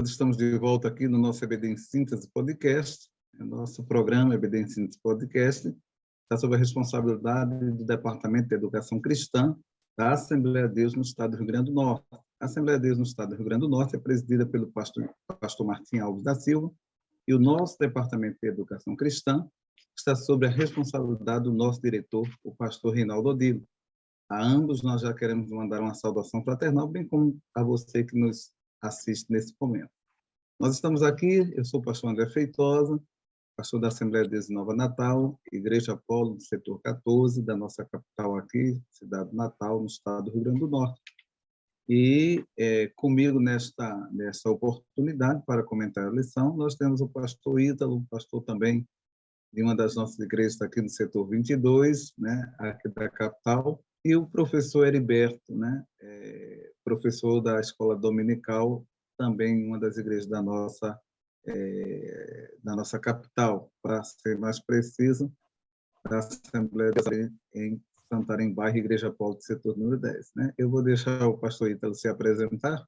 Nós estamos de volta aqui no nosso EBD em Síntese Podcast. O nosso programa EBD em Síntese Podcast está sob a responsabilidade do Departamento de Educação Cristã da Assembleia de Deus no Estado do Rio Grande do Norte. A Assembleia de Deus no Estado do Rio Grande do Norte é presidida pelo pastor Martim Alves da Silva, e o nosso Departamento de Educação Cristã está sob a responsabilidade do nosso diretor, o pastor Reinaldo Odilo. A ambos nós já queremos mandar uma saudação fraternal, bem como a você que nos assiste nesse momento. Nós estamos aqui, eu sou o pastor André Feitosa, pastor da Assembleia de Deus de Nova Natal, Igreja Apolo do setor 14, da nossa capital aqui, cidade de Natal, no estado do Rio Grande do Norte. E comigo nesta oportunidade para comentar a lição, nós temos o pastor Ítalo, pastor também de uma das nossas igrejas aqui no setor 22, né, aqui da capital, e o professor Heriberto, né, professor da Escola Dominical, também uma das igrejas da nossa capital, para ser mais preciso, da Assembleia de Deus em Santarém, bairro Igreja Apolo do setor número 10. Né? Eu vou deixar o pastor Ítalo se apresentar,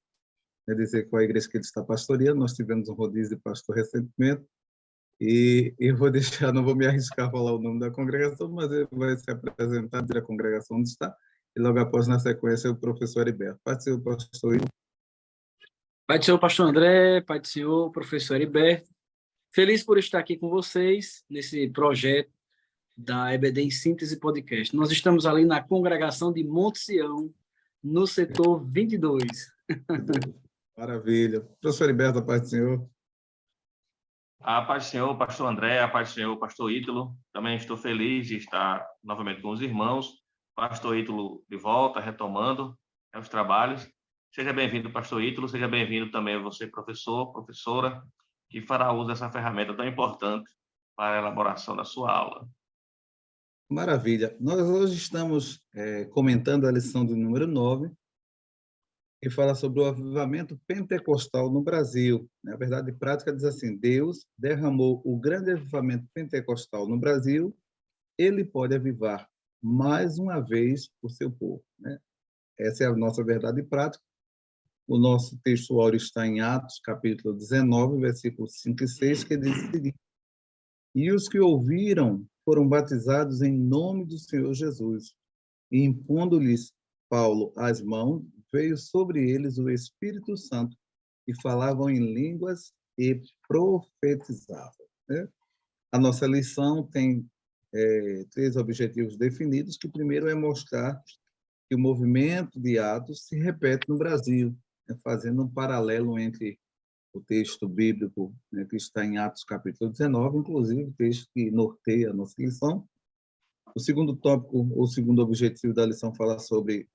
dizer qual a igreja que ele está pastoreando. Nós tivemos um rodízio de pastor recentemente, e eu vou deixar, não vou me arriscar a falar o nome da congregação, mas ele vai se apresentar, dizer a congregação onde está, e logo após, na sequência, o professor Heriberto. Pode ser o pastor Ítalo. Pai do Senhor, pastor André, Pai do Senhor, professor Heriberto. Feliz por estar aqui com vocês nesse projeto da EBD em Síntese Podcast. Nós estamos ali na congregação de Monte Sião, no setor 22. Maravilha. Professor Heriberto, a paz do Senhor. A paz do Senhor, pastor André, a paz do Senhor, pastor Ítalo. Também estou feliz de estar novamente com os irmãos. Pastor Ítalo de volta, retomando os trabalhos. Seja bem-vindo, pastor Ítalo. Seja bem-vindo também você, professor, professora, que fará uso dessa ferramenta tão importante para a elaboração da sua aula. Maravilha. Nós hoje estamos comentando a lição do número 9, que fala sobre o avivamento pentecostal no Brasil. Na verdade, prática diz assim: Deus derramou o grande avivamento pentecostal no Brasil, ele pode avivar mais uma vez o seu povo. Né? Essa é a nossa verdade prática. O nosso textuário está em Atos, capítulo 19, versículos 5 e 6, que diz o seguinte: E os que ouviram foram batizados em nome do Senhor Jesus, e impondo-lhes Paulo as mãos, veio sobre eles o Espírito Santo, e falavam em línguas e profetizavam. Né? A nossa lição tem 3 objetivos definidos, que o primeiro é mostrar que o movimento de Atos se repete no Brasil, né? Fazendo um paralelo entre o texto bíblico, né, que está em Atos capítulo 19, inclusive o texto que norteia a nossa lição. O segundo tópico, o segundo objetivo da lição fala sobre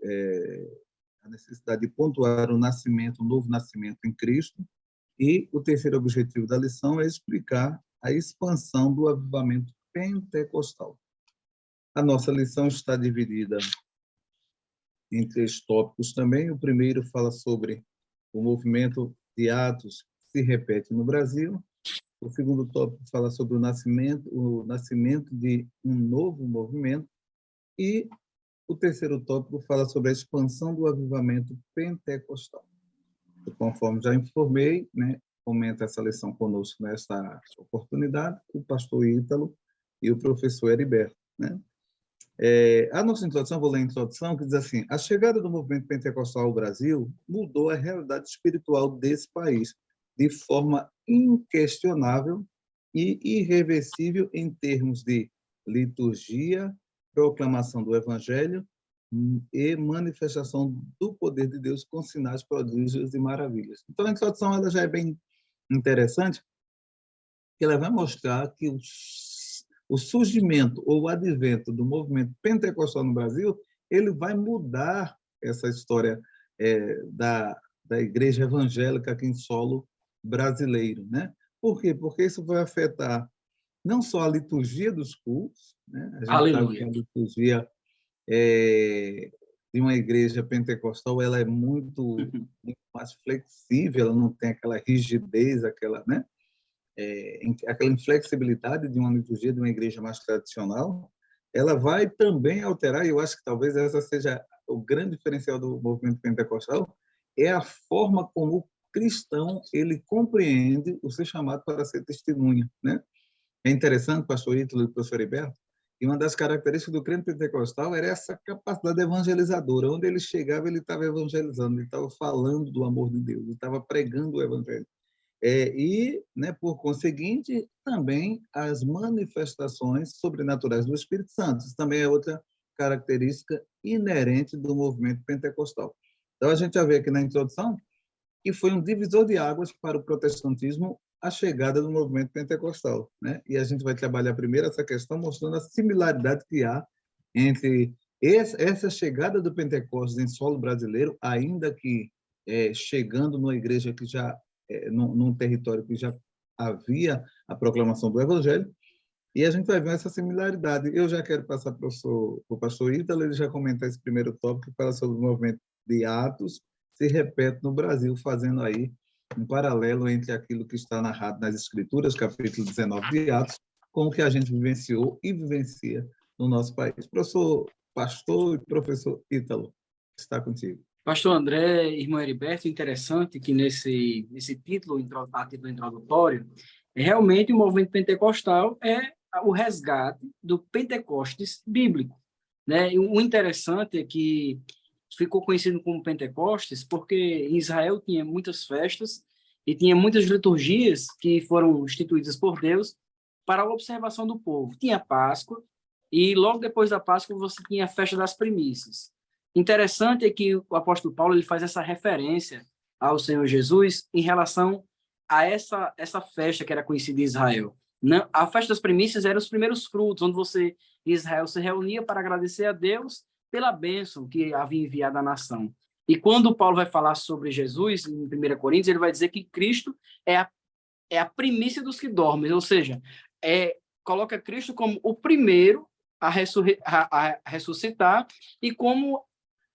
a necessidade de pontuar o nascimento, o novo nascimento em Cristo. E o terceiro objetivo da lição é explicar a expansão do avivamento pentecostal. A nossa lição está dividida em 3 tópicos também. O primeiro fala sobre o movimento de Atos se repete no Brasil. O segundo tópico fala sobre o nascimento de um novo movimento. E o terceiro tópico fala sobre a expansão do avivamento pentecostal. E, conforme já informei, né, comenta essa lição conosco nesta oportunidade o pastor Ítalo e o professor Heriberto. Né? A nossa introdução, vou ler a introdução, que diz assim: a chegada do movimento pentecostal ao Brasil mudou a realidade espiritual desse país de forma inquestionável e irreversível em termos de liturgia, proclamação do Evangelho e manifestação do poder de Deus com sinais, prodígios e maravilhas. Então, a introdução ela já é bem interessante, que ela vai mostrar que o surgimento ou o advento do movimento pentecostal no Brasil, ele vai mudar essa história da igreja evangélica aqui em solo brasileiro. Né? Por quê? Porque isso vai afetar não só a liturgia dos cultos, né? A gente sabe que a liturgia de uma igreja pentecostal ela é muito mais flexível, ela não tem aquela rigidez, aquela inflexibilidade de uma liturgia de uma igreja mais tradicional. Ela vai também alterar, e eu acho que talvez essa seja o grande diferencial do movimento pentecostal, é a forma como o cristão ele compreende o ser chamado para ser testemunha, né? É interessante, pastor Ítalo e professor Heriberto, e uma das características do crente pentecostal era essa capacidade evangelizadora. Onde ele chegava, ele estava evangelizando, ele estava falando do amor de Deus, ele estava pregando o evangelho. E, né, por conseguinte, também as manifestações sobrenaturais do Espírito Santo. Isso também é outra característica inerente do movimento pentecostal. Então, a gente já vê aqui na introdução que foi um divisor de águas para o protestantismo a chegada do movimento pentecostal, né? E a gente vai trabalhar primeiro essa questão mostrando a similaridade que há entre essa chegada do Pentecostes em solo brasileiro, ainda que chegando numa igreja que já num território que já havia a proclamação do Evangelho, e a gente vai ver essa similaridade. Eu já quero passar para o pastor Ítalo, ele já comentar esse primeiro tópico que fala sobre o movimento de Atos, se repete no Brasil, fazendo aí um paralelo entre aquilo que está narrado nas Escrituras, capítulo 19 de Atos, com o que a gente vivenciou e vivencia no nosso país. Professor, pastor e professor Ítalo, está contigo. Pastor André, irmão Heriberto, interessante que nesse título, a título introdutório, realmente o movimento pentecostal é o resgate do Pentecostes bíblico, né? E o interessante é que ficou conhecido como Pentecostes porque em Israel tinha muitas festas e tinha muitas liturgias que foram instituídas por Deus para a observação do povo. Tinha Páscoa e logo depois da Páscoa você tinha a festa das primícias. Interessante é que o apóstolo Paulo ele faz essa referência ao Senhor Jesus em relação a essa festa que era conhecida em Israel. A festa das primícias era os primeiros frutos, onde Israel se reunia para agradecer a Deus pela bênção que havia enviado à nação. E quando Paulo vai falar sobre Jesus, em 1 Coríntios, ele vai dizer que Cristo é a primícia dos que dormem, ou seja, coloca Cristo como o primeiro a ressuscitar e como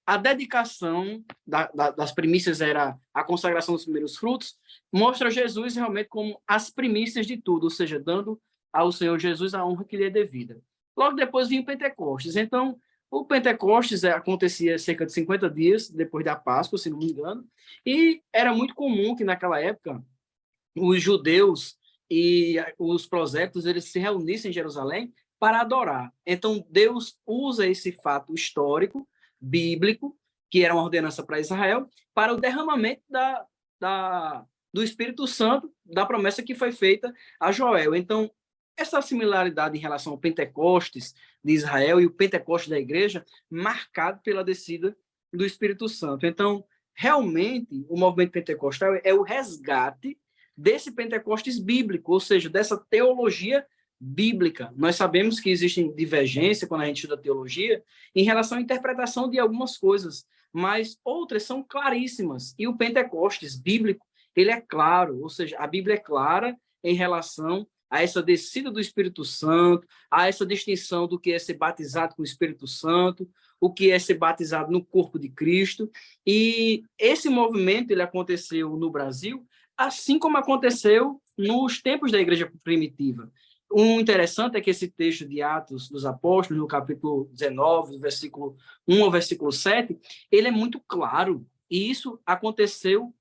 a dedicação das primícias era a consagração dos primeiros frutos, mostra Jesus realmente como as primícias de tudo, ou seja, dando ao Senhor Jesus a honra que lhe é devida. Logo depois vinha o Pentecostes. Então, o Pentecostes acontecia cerca de 50 dias depois da Páscoa, se não me engano, e era muito comum que naquela época os judeus e os prosélitos eles se reunissem em Jerusalém para adorar. Então, Deus usa esse fato histórico bíblico, que era uma ordenança para Israel, para o derramamento do Espírito Santo, da promessa que foi feita a Joel. Então, essa similaridade em relação ao Pentecostes de Israel e o Pentecostes da igreja, marcado pela descida do Espírito Santo. Então, realmente, o movimento pentecostal é o resgate desse Pentecostes bíblico, ou seja, dessa teologia bíblica. Nós sabemos que existe divergência quando a gente estuda teologia em relação à interpretação de algumas coisas, mas outras são claríssimas. E o Pentecostes bíblico, ele é claro, ou seja, a Bíblia é clara em relação a essa descida do Espírito Santo, a essa distinção do que é ser batizado com o Espírito Santo, o que é ser batizado no corpo de Cristo. E esse movimento ele aconteceu no Brasil, assim como aconteceu nos tempos da igreja primitiva. O interessante é que esse texto de Atos dos Apóstolos, no capítulo 19, versículo 1 ao versículo 7, ele é muito claro, e isso aconteceu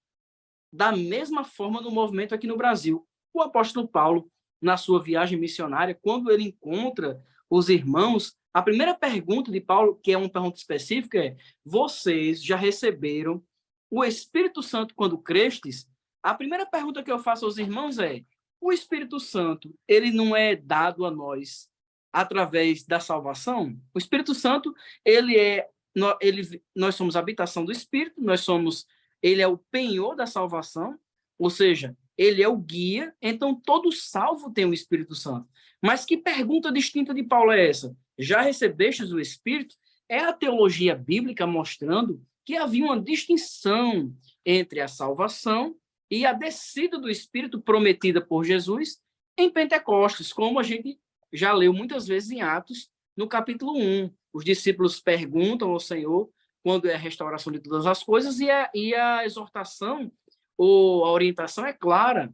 da mesma forma no movimento aqui no Brasil. O apóstolo Paulo, na sua viagem missionária, quando ele encontra os irmãos, a primeira pergunta de Paulo, que é uma pergunta específica, é: vocês já receberam o Espírito Santo quando crestes? A primeira pergunta que eu faço aos irmãos é: o Espírito Santo, ele não é dado a nós através da salvação? O Espírito Santo, nós somos a habitação do Espírito, ele é o penhor da salvação, ou seja, ele é o guia, então todo salvo tem o Espírito Santo. Mas que pergunta distinta de Paulo é essa? Já recebestes o Espírito? É a teologia bíblica mostrando que havia uma distinção entre a salvação e a descida do Espírito prometida por Jesus em Pentecostes, como a gente já leu muitas vezes em Atos, no capítulo 1. Os discípulos perguntam ao Senhor quando é a restauração de todas as coisas e a exortação ou a orientação é clara.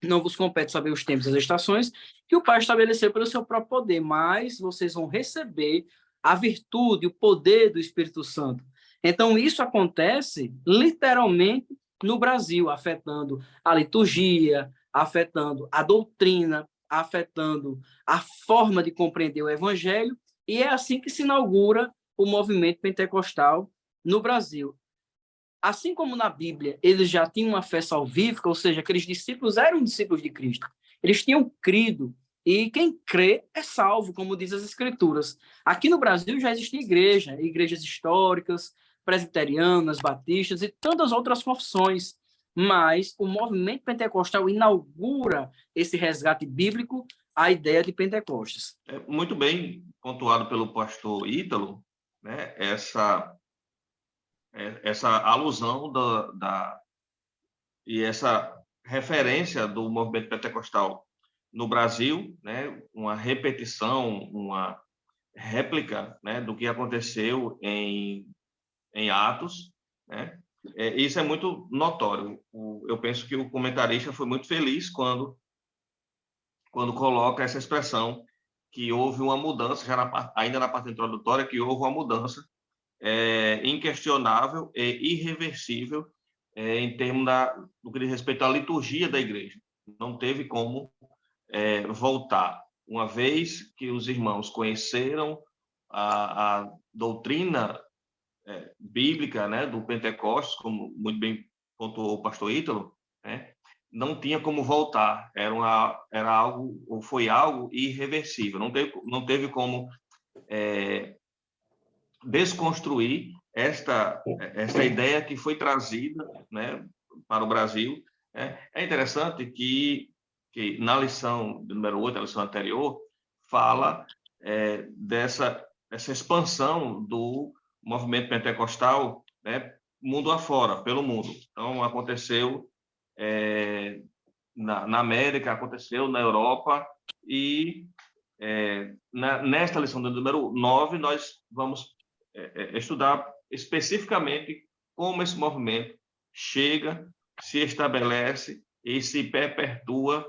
Não vos compete saber os tempos e as estações que o Pai estabeleceu pelo seu próprio poder, mas vocês vão receber a virtude, o poder do Espírito Santo. Então, isso acontece literalmente no Brasil, afetando a liturgia, afetando a doutrina, afetando a forma de compreender o evangelho, e é assim que se inaugura o movimento pentecostal no Brasil. Assim como na Bíblia eles já tinham uma fé salvífica, ou seja, aqueles discípulos eram discípulos de Cristo, eles tinham crido, e quem crê é salvo, como diz as Escrituras. Aqui no Brasil já existia igreja, igrejas históricas, presbiterianas, batistas e tantas outras confissões, mas o movimento pentecostal inaugura esse resgate bíblico, a ideia de Pentecostes. Muito bem pontuado pelo pastor Ítalo, né? Essa alusão e essa referência do movimento pentecostal no Brasil, né? Uma repetição, uma réplica, né? Do que aconteceu em Atos, né? Isso é muito notório. Eu penso que o comentarista foi muito feliz quando coloca essa expressão que houve uma mudança, ainda na parte introdutória, que houve uma mudança inquestionável e irreversível em termos do que diz respeito à liturgia da igreja. Não teve como voltar. Uma vez que os irmãos conheceram a doutrina bíblica, né, do Pentecostes, como muito bem pontuou o pastor Ítalo, né, não tinha como voltar. Era algo, ou foi algo irreversível. Não teve como desconstruir esta ideia que foi trazida, né, para o Brasil. É interessante que na lição número 8, a lição anterior, fala dessa expansão do movimento pentecostal, né, mundo afora, pelo mundo. Então, aconteceu na América, aconteceu na Europa, e nesta lição do número 9, nós vamos estudar especificamente como esse movimento chega, se estabelece e se perpetua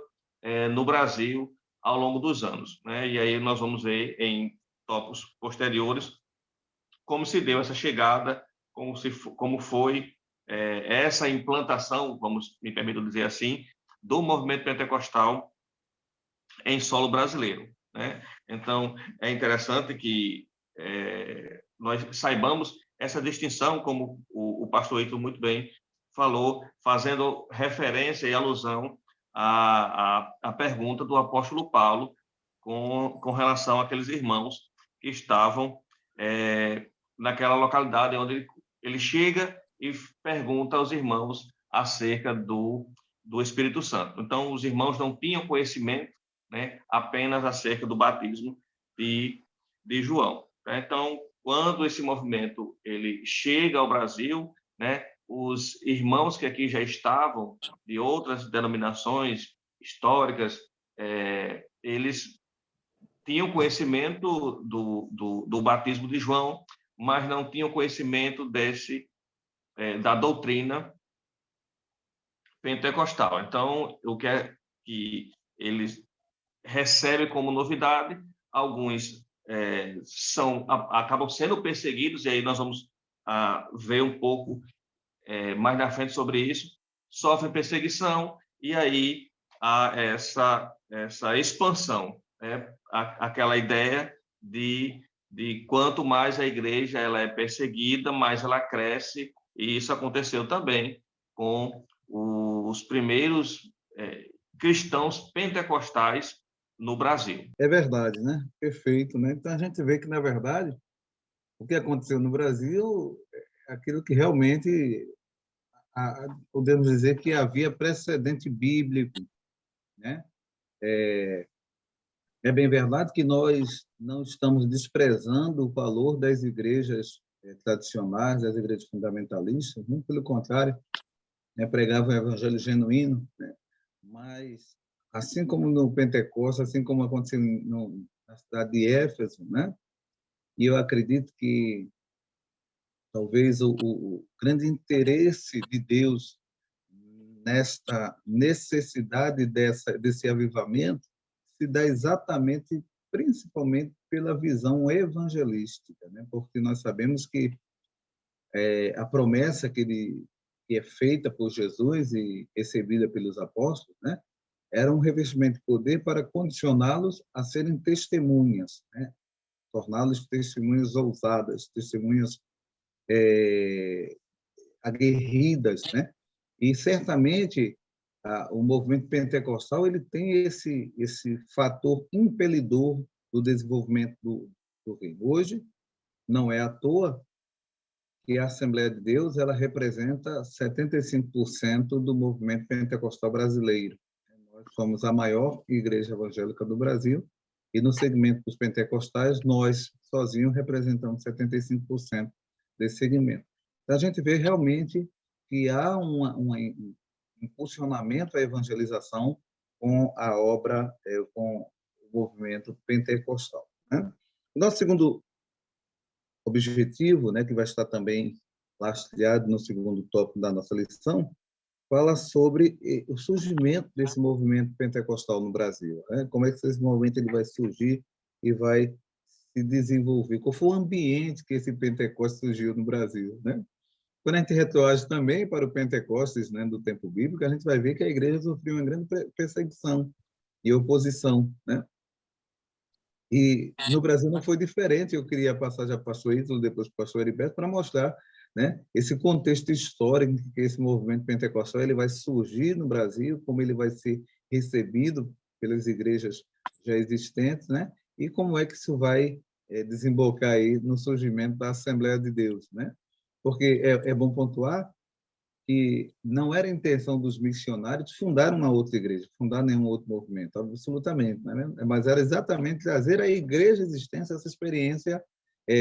no Brasil ao longo dos anos, né? E aí nós vamos ver em tópicos posteriores como se deu essa chegada, como foi essa implantação, vamos me permitir dizer assim, do movimento pentecostal em solo brasileiro, né? Então, é interessante que nós saibamos essa distinção, como o pastor Ítalo muito bem falou, fazendo referência e alusão à pergunta do apóstolo Paulo com relação àqueles irmãos que estavam naquela localidade onde ele chega e pergunta aos irmãos acerca do Espírito Santo. Então, os irmãos não tinham conhecimento, né, apenas acerca do batismo de João. Então, quando esse movimento ele chega ao Brasil, né, os irmãos que aqui já estavam, de outras denominações históricas, eles tinham conhecimento do batismo de João, mas não tinham conhecimento da doutrina pentecostal. Então, o que é que eles recebem como novidade, alguns acabam sendo perseguidos, e aí nós vamos ver um pouco mais na frente sobre isso, sofrem perseguição, e aí há essa expansão, né? Aquela ideia de quanto mais a igreja ela é perseguida, mais ela cresce, e isso aconteceu também com os primeiros cristãos pentecostais no Brasil. É verdade, né? Perfeito, né? Então a gente vê que, na verdade, o que aconteceu no Brasil é aquilo que realmente podemos dizer que havia precedente bíblico, né? É bem verdade que nós não estamos desprezando o valor das igrejas tradicionais, das igrejas fundamentalistas, muito pelo contrário, né? Pregavam o evangelho genuíno, né? Mas, assim como no Pentecostes, assim como aconteceu na cidade de Éfeso, né? E eu acredito que talvez o grande interesse de Deus nesta necessidade desse avivamento se dá exatamente, principalmente pela visão evangelística, né? Porque nós sabemos que a promessa que ele que é feita por Jesus e recebida pelos apóstolos, né, era um revestimento de poder para condicioná-los a serem testemunhas, né, torná-los testemunhas ousadas, testemunhas aguerridas, né? E certamente o movimento pentecostal ele tem esse fator impelidor do desenvolvimento do reino. Hoje não é à toa que a Assembleia de Deus ela representa 75% do movimento pentecostal brasileiro. Nós somos a maior igreja evangélica do Brasil e no segmento dos pentecostais nós sozinhos representamos 75% desse segmento. Então, a gente vê realmente que há um impulsionamento à evangelização com a obra, com o movimento pentecostal, né? O nosso segundo objetivo, né, que vai estar também lastreado no segundo tópico da nossa lição, fala sobre o surgimento desse movimento pentecostal no Brasil, né? Como é que esse movimento ele vai surgir e vai se desenvolver? Qual foi o ambiente que esse Pentecostes surgiu no Brasil, né? Quando a gente retroage também para o Pentecostes, né, do tempo bíblico, a gente vai ver que a igreja sofreu uma grande perseguição e oposição, né? E no Brasil não foi diferente. Eu queria passar já para o pastor Ítalo, depois para o pastor Heriberto, para mostrar, né, esse contexto histórico que esse movimento pentecostal ele vai surgir no Brasil, como ele vai ser recebido pelas igrejas já existentes, né? E como é que isso vai desembocar aí no surgimento da Assembleia de Deus, né? Porque é bom pontuar que não era a intenção dos missionários fundar uma outra igreja, fundar nenhum outro movimento, absolutamente, né? Mas era exatamente trazer à igreja existência essa experiência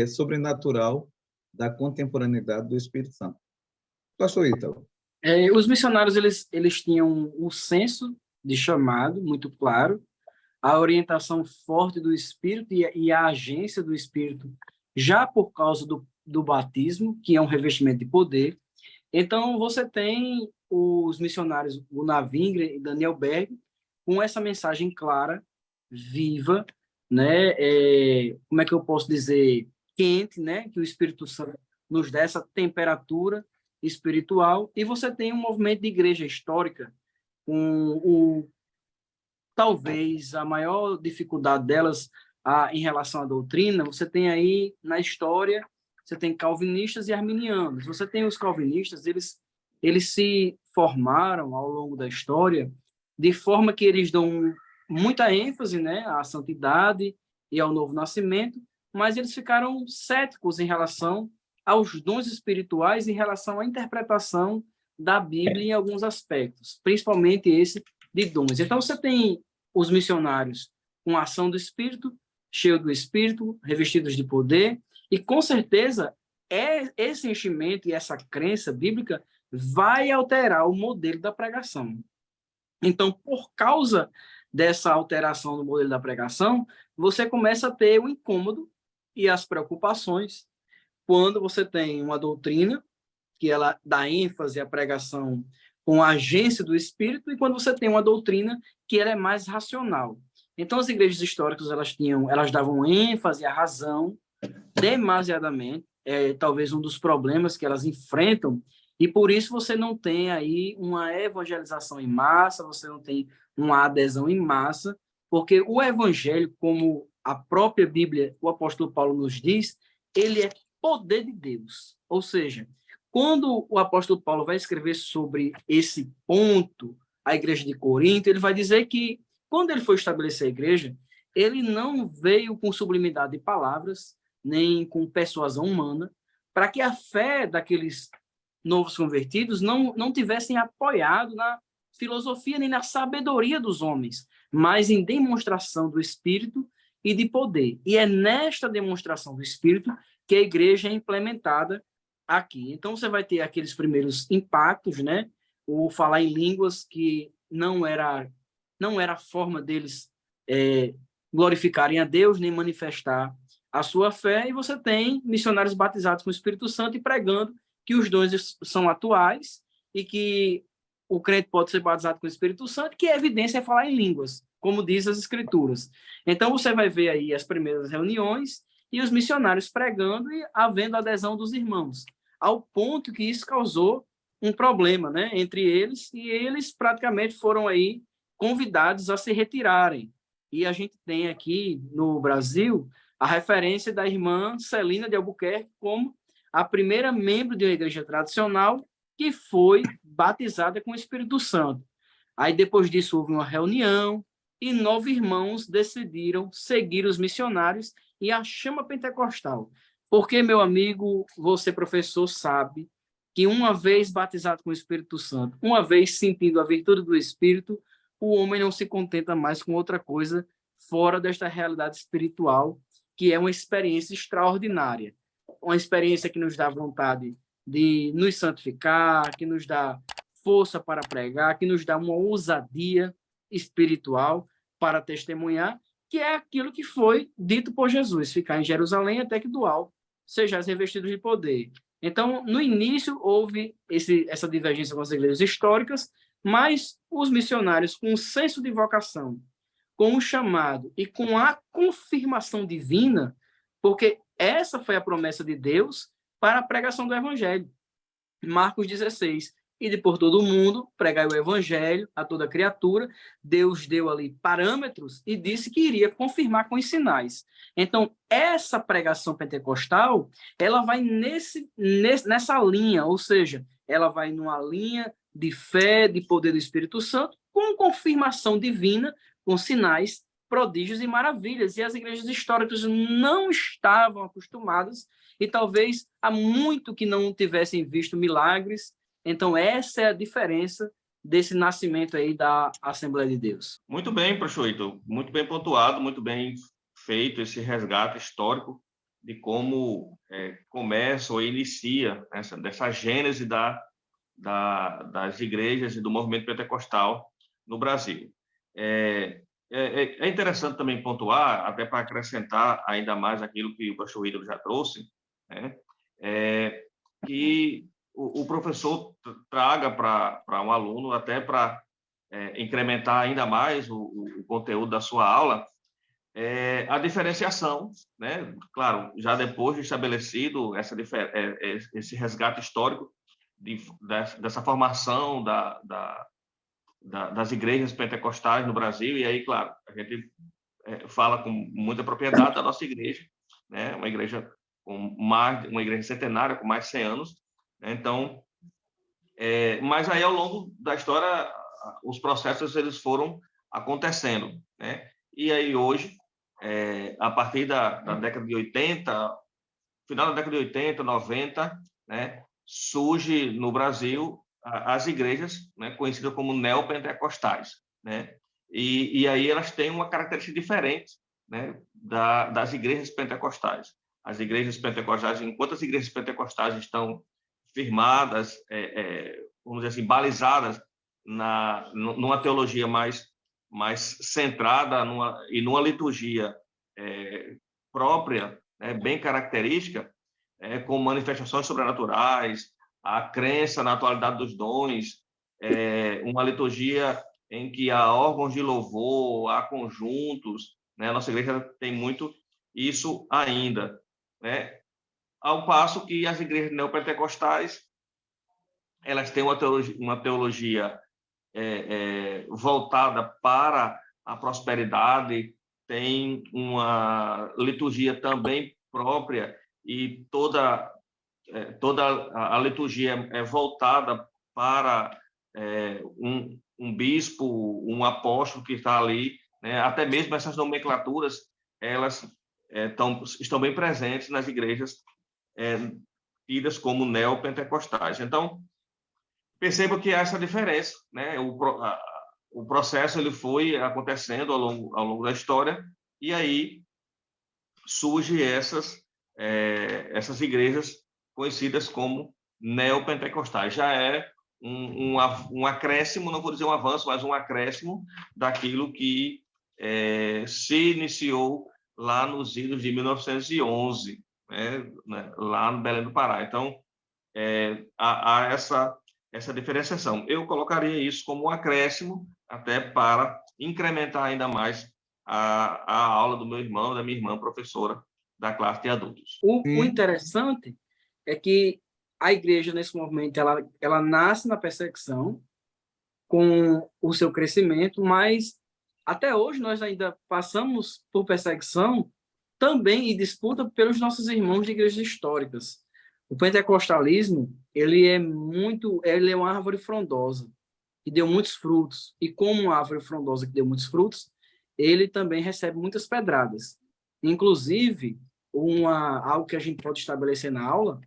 sobrenatural da contemporaneidade do Espírito Santo. Pastor Ítalo. Os missionários eles tinham um senso de chamado muito claro, a orientação forte do Espírito e a agência do Espírito, já por causa do batismo, que é um revestimento de poder. Então, você tem os missionários, o Navingre e Daniel Berg, com essa mensagem clara, viva, né? Como é que eu posso dizer? Quente, né? Que o Espírito Santo nos dá essa temperatura espiritual. E você tem um movimento de igreja histórica, com talvez a maior dificuldade delas em relação à doutrina. Você tem aí, na história, você tem calvinistas e arminianos. Você tem os calvinistas, eles se formaram ao longo da história de forma que eles dão muita ênfase, né, à santidade e ao novo nascimento, mas eles ficaram céticos em relação aos dons espirituais, em relação à interpretação da Bíblia em alguns aspectos, principalmente esse de dons. Então, você tem os missionários com a ação do Espírito, cheio do Espírito, revestidos de poder, e, com certeza, esse enchimento e essa crença bíblica vai alterar o modelo da pregação. Então, por causa dessa alteração do modelo da pregação, você começa a ter o incômodo e as preocupações quando você tem uma doutrina que ela dá ênfase à pregação com a agência do Espírito e quando você tem uma doutrina que ela é mais racional. Então, as igrejas históricas elas davam ênfase à razão demasiadamente, talvez um dos problemas que elas enfrentam, e por isso você não tem aí uma evangelização em massa, você não tem uma adesão em massa, porque o evangelho, como a própria Bíblia, o apóstolo Paulo nos diz, ele é poder de Deus. Ou seja, quando o apóstolo Paulo vai escrever sobre esse ponto, a igreja de Corinto, ele vai dizer que, quando ele foi estabelecer a igreja, ele não veio com sublimidade de palavras, nem com persuasão humana, para que a fé daqueles novos convertidos não tivessem apoiado na filosofia nem na sabedoria dos homens, mas em demonstração do Espírito e de poder. E é nesta demonstração do Espírito que a igreja é implementada aqui. Então, você vai ter aqueles primeiros impactos, né? O falar em línguas que não era a forma deles glorificarem a Deus, nem manifestar a sua fé, e você tem missionários batizados com o Espírito Santo e pregando que os dons são atuais e que o crente pode ser batizado com o Espírito Santo, que a evidência é falar em línguas, como diz as Escrituras. Então, você vai ver aí as primeiras reuniões e os missionários pregando e havendo adesão dos irmãos, ao ponto que isso causou um problema, né, entre eles, e eles praticamente foram aí convidados a se retirarem. E a gente tem aqui no Brasil a referência da irmã Celina de Albuquerque como a primeira membro de uma igreja tradicional que foi batizada com o Espírito Santo. Aí, depois disso, houve uma reunião e 9 irmãos decidiram seguir os missionários e a chama pentecostal. Porque, meu amigo, você, professor, sabe que uma vez batizado com o Espírito Santo, uma vez sentindo a virtude do Espírito, o homem não se contenta mais com outra coisa fora desta realidade espiritual, que é uma experiência extraordinária. Uma experiência que nos dá vontade de nos santificar, que nos dá força para pregar, que nos dá uma ousadia espiritual para testemunhar, que é aquilo que foi dito por Jesus, ficar em Jerusalém até que do alto sejais revestidos de poder. Então, no início, houve essa divergência com as igrejas históricas, mas os missionários, com um senso de vocação, com o chamado e com a confirmação divina, porque essa foi a promessa de Deus para a pregação do Evangelho. Marcos 16, ide por todo o mundo, pregai o Evangelho a toda criatura. Deus deu ali parâmetros e disse que iria confirmar com os sinais. Então, essa pregação pentecostal, ela vai nessa linha, ou seja, ela vai numa linha de fé, de poder do Espírito Santo, com confirmação divina, com sinais, prodígios e maravilhas. E as igrejas históricas não estavam acostumadas e talvez há muito que não tivessem visto milagres. Então, essa é a diferença desse nascimento aí da Assembleia de Deus. Muito bem, professor Ítalo. Muito bem pontuado, muito bem feito esse resgate histórico de como começa ou inicia dessa gênese das igrejas e do movimento pentecostal no Brasil. É interessante também pontuar, até para acrescentar ainda mais aquilo que o pastor Ítalo já trouxe, né? Que o professor traga para um aluno, até para incrementar ainda mais o conteúdo da sua aula, a diferenciação, né? Claro, já depois de estabelecido esse resgate histórico dessa formação das igrejas pentecostais no Brasil, e aí, claro, a gente fala com muita propriedade da nossa igreja, né? Uma igreja centenária, com mais de 100 anos, né? Então, mas aí, ao longo da história, os processos eles foram acontecendo, né? E aí, hoje, a partir da década de 80, final da década de 80, 90, né, surge no Brasil as igrejas, né, conhecidas como neopentecostais, né? E aí elas têm uma característica diferente, né, das igrejas pentecostais. As igrejas pentecostais, enquanto as igrejas pentecostais estão firmadas, vamos dizer assim, balizadas numa teologia mais centrada numa liturgia própria, né, bem característica, com manifestações sobrenaturais, a crença na atualidade dos dons, uma liturgia em que há órgãos de louvor, há conjuntos, né? A nossa igreja tem muito isso ainda, né? Ao passo que as igrejas neopentecostais, elas têm uma teologia voltada para a prosperidade, tem uma liturgia também própria, e toda a liturgia é voltada para um bispo, um apóstolo que está ali, né? Até mesmo essas nomenclaturas, elas estão bem presentes nas igrejas tidas como neopentecostais. Então, perceba que há essa diferença, né? O processo ele foi acontecendo ao longo da história, e aí surge essas igrejas conhecidas como neopentecostais. Já é um acréscimo, não vou dizer um avanço, mas um acréscimo daquilo que se iniciou lá nos idos de 1911, né, lá no Belém do Pará. Então, há essa diferenciação. Eu colocaria isso como um acréscimo, até para incrementar ainda mais a aula do meu irmão, da minha irmã, professora da classe de adultos. O interessante é que a igreja, nesse momento, ela nasce na perseguição, com o seu crescimento, mas até hoje nós ainda passamos por perseguição também e disputa pelos nossos irmãos de igrejas históricas. O pentecostalismo, ele é uma árvore frondosa, que deu muitos frutos, e como uma árvore frondosa que deu muitos frutos, ele também recebe muitas pedradas. Inclusive, algo que a gente pode estabelecer na aula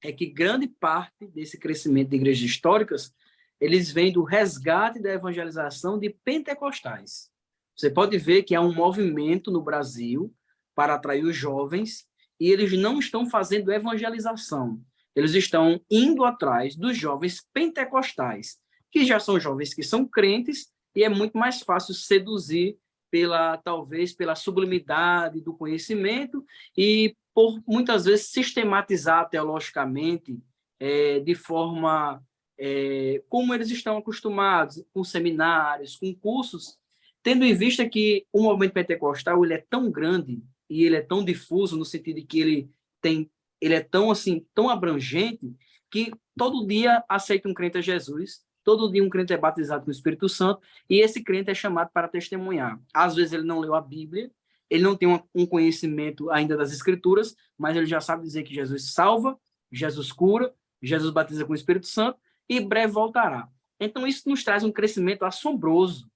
é que grande parte desse crescimento de igrejas históricas, eles vêm do resgate da evangelização de pentecostais. Você pode ver que há um movimento no Brasil para atrair os jovens, e eles não estão fazendo evangelização, eles estão indo atrás dos jovens pentecostais, que já são jovens que são crentes, e é muito mais fácil seduzir talvez pela sublimidade do conhecimento e por muitas vezes sistematizar teologicamente de forma como eles estão acostumados, com seminários, com cursos, tendo em vista que o movimento pentecostal ele é tão grande e ele é tão difuso no sentido de que ele é tão assim, tão abrangente que todo dia aceita um crente a Jesus, todo dia um crente é batizado com o Espírito Santo e esse crente é chamado para testemunhar. Às vezes ele não leu a Bíblia, ele não tem um conhecimento ainda das Escrituras, mas ele já sabe dizer que Jesus salva, Jesus cura, Jesus batiza com o Espírito Santo e breve voltará. Então, isso nos traz um crescimento assombroso.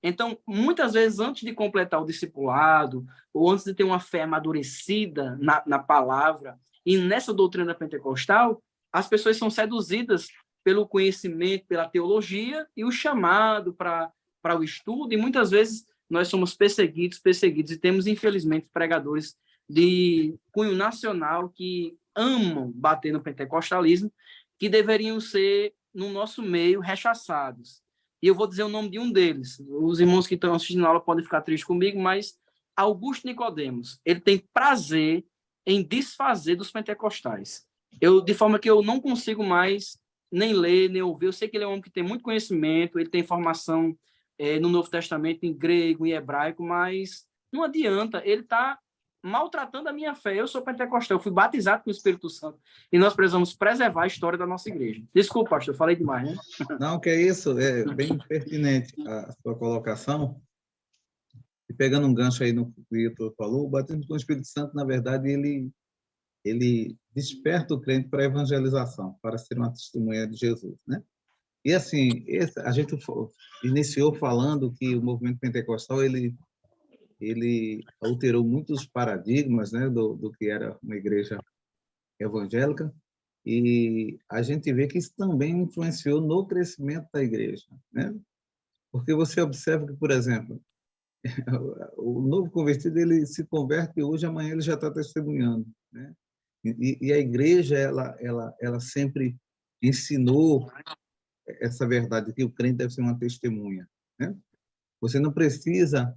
Então, muitas vezes, antes de completar o discipulado, ou antes de ter uma fé amadurecida na palavra, e nessa doutrina pentecostal, as pessoas são seduzidas pelo conhecimento, pela teologia, e o chamado para o estudo, e muitas vezes nós somos perseguidos, e temos, infelizmente, pregadores de cunho nacional que amam bater no pentecostalismo, que deveriam ser, no nosso meio, rechaçados. E eu vou dizer o nome de um deles. Os irmãos que estão assistindo a aula podem ficar tristes comigo, mas Augusto Nicodemos, ele tem prazer em desfazer dos pentecostais. De forma que eu não consigo mais nem ler, nem ouvir. Eu sei que ele é um homem que tem muito conhecimento, ele tem formação no Novo Testamento, em grego, em hebraico, mas não adianta, ele está maltratando a minha fé. Eu sou pentecostal, eu fui batizado com o Espírito Santo e nós precisamos preservar a história da nossa igreja. Desculpa, pastor, eu falei demais, né? Não, que é isso, é bem pertinente a sua colocação. E pegando um gancho aí no que o Ítalo falou, o batismo com o Espírito Santo, na verdade, ele desperta o crente para a evangelização, para ser uma testemunha de Jesus, né? E assim, a gente iniciou falando que o movimento pentecostal ele alterou muitos paradigmas, né, do que era uma igreja evangélica, e a gente vê que isso também influenciou no crescimento da igreja, né? Porque você observa que, por exemplo, o novo convertido ele se converte hoje, amanhã ele já está testemunhando, né? E a igreja ela sempre ensinou essa verdade que o crente deve ser uma testemunha, né? Você não precisa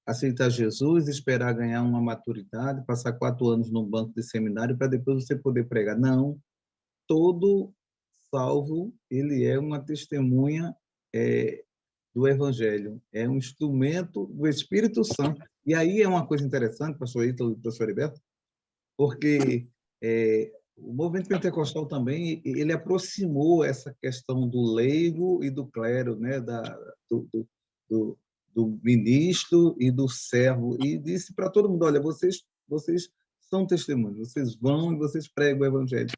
aceitar Jesus, esperar ganhar uma maturidade, passar 4 anos no banco de seminário para depois você poder pregar. Não, todo salvo ele é uma testemunha do Evangelho, é um instrumento do Espírito Santo. E aí é uma coisa interessante, pastor Ítalo e pastor Heriberto, porque o movimento pentecostal também ele aproximou essa questão do leigo e do clero, né, do ministro e do servo, e disse para todo mundo: olha, vocês são testemunhos, vocês vão e vocês pregam o Evangelho.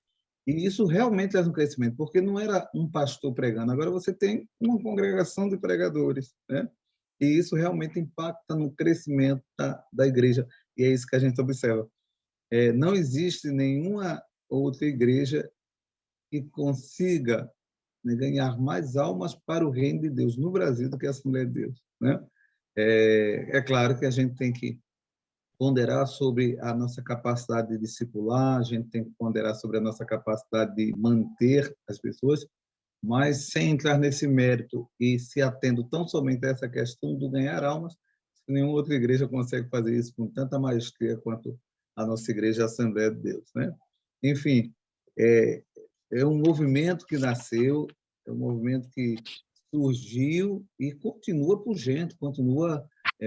E isso realmente traz um crescimento, porque não era um pastor pregando, agora você tem uma congregação de pregadores, né? E isso realmente impacta no crescimento da igreja, e é isso que a gente observa. Não existe nenhuma outra igreja que consiga, né, ganhar mais almas para o reino de Deus no Brasil do que a Assembleia de Deus, né? É claro que a gente tem que ponderar sobre a nossa capacidade de discipular, a gente tem que ponderar sobre a nossa capacidade de manter as pessoas, mas sem entrar nesse mérito e se atendo tão somente a essa questão do ganhar almas, nenhuma outra igreja consegue fazer isso com tanta maestria quanto a nossa igreja, a Assembleia de Deus, né? Enfim, é um movimento que nasceu, é um movimento que surgiu e continua pujante, continua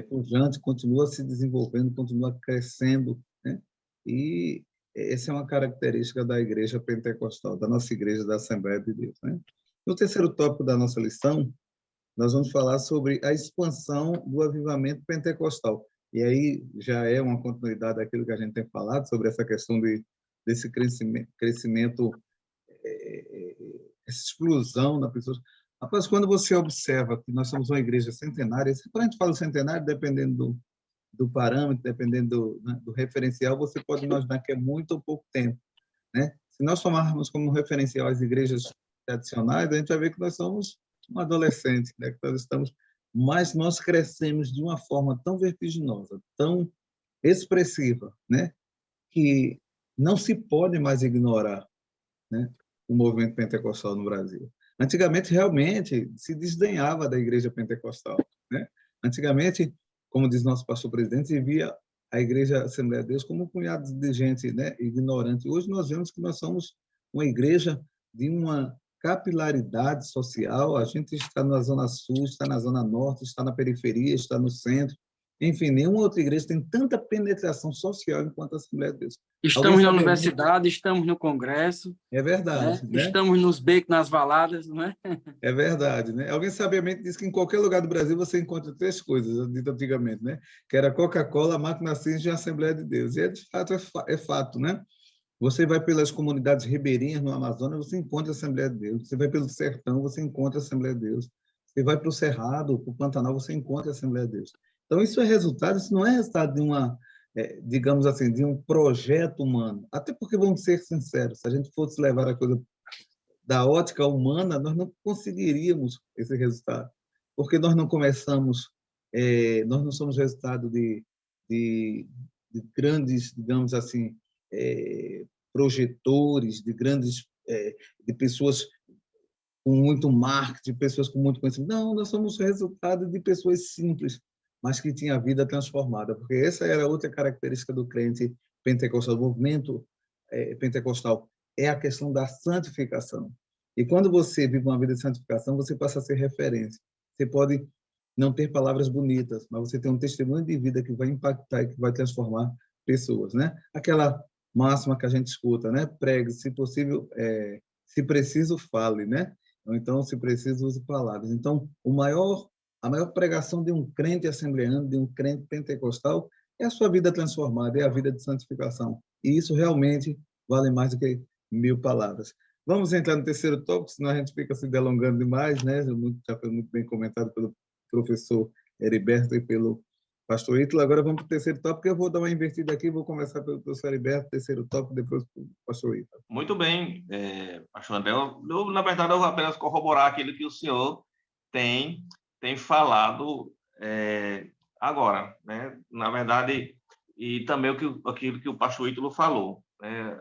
pujante, continua se desenvolvendo, continua crescendo, né? E essa é uma característica da igreja pentecostal, da nossa igreja da Assembleia de Deus, né? No terceiro tópico da nossa lição, nós vamos falar sobre a expansão do avivamento pentecostal. E aí já é uma continuidade daquilo que a gente tem falado sobre essa questão desse crescimento, essa explosão na pessoa. Rapaz, quando você observa que nós somos uma igreja centenária, quando a gente fala centenário, dependendo do parâmetro, dependendo do referencial, você pode imaginar que é muito ou pouco tempo, né? Se nós tomarmos como referencial as igrejas tradicionais, a gente vai ver que nós somos um adolescente, né? Que nós estamos, mas nós crescemos de uma forma tão vertiginosa, tão expressiva, né? Que não se pode mais ignorar, né? O movimento pentecostal no Brasil. Antigamente, realmente, se desdenhava da igreja pentecostal, né? Antigamente, como diz nosso pastor presidente, se via a igreja Assembleia de Deus como um punhado de gente, né, ignorante. Hoje nós vemos que nós somos uma igreja de uma capilaridade social. A gente está na Zona Sul, está na Zona Norte, está na periferia, está no centro. Enfim, nenhuma outra igreja tem tanta penetração social enquanto a Assembleia de Deus. Estamos na universidade, estamos no congresso. É verdade, né? Estamos nos becos, nas baladas, não é? É verdade, né? Alguém sabiamente disse que em qualquer lugar do Brasil você encontra três coisas, dito antigamente, né? Que era Coca-Cola, máquina cinza e a Assembleia de Deus. E de fato é fato, né? Você vai pelas comunidades ribeirinhas no Amazonas, você encontra a Assembleia de Deus. Você vai pelo sertão, você encontra a Assembleia de Deus. Você vai para o Cerrado, para o Pantanal, você encontra a Assembleia de Deus. Então isso não é resultado de uma, digamos assim, de um projeto humano. Até porque, vamos ser sinceros, se a gente fosse levar a coisa da ótica humana, nós não conseguiríamos esse resultado, porque nós não começamos, nós não somos resultado de grandes, digamos assim, projetores, de grandes, de pessoas com muito marketing, pessoas com muito conhecimento. Não, nós somos resultado de pessoas simples, mas que tinham a vida transformada, porque essa era outra característica do crente pentecostal, do movimento pentecostal, é a questão da santificação. E quando você vive uma vida de santificação, você passa a ser referência. Você pode não ter palavras bonitas, mas você tem um testemunho de vida que vai impactar e que vai transformar pessoas, né? Aquela máxima que a gente escuta, né? Pregue, se possível, se preciso, fale, né? Ou então, se preciso, use palavras. Então, a maior pregação de um crente assembleano, de um crente pentecostal, é a sua vida transformada, é a vida de santificação. E isso realmente vale mais do que 1000 palavras. Vamos entrar no terceiro tópico, senão a gente fica se delongando demais, né? Já foi muito bem comentado pelo professor Heriberto e pelo pastor Ítalo. Agora vamos para o terceiro tópico. Eu vou dar uma invertida aqui, vou começar pelo professor Heriberto, terceiro tópico, depois o pastor Ítalo. Muito bem, pastor André. Na verdade, eu vou apenas corroborar aquilo que o senhor tem falado agora, né? Na verdade, e também aquilo que o pastor Ítalo falou, né?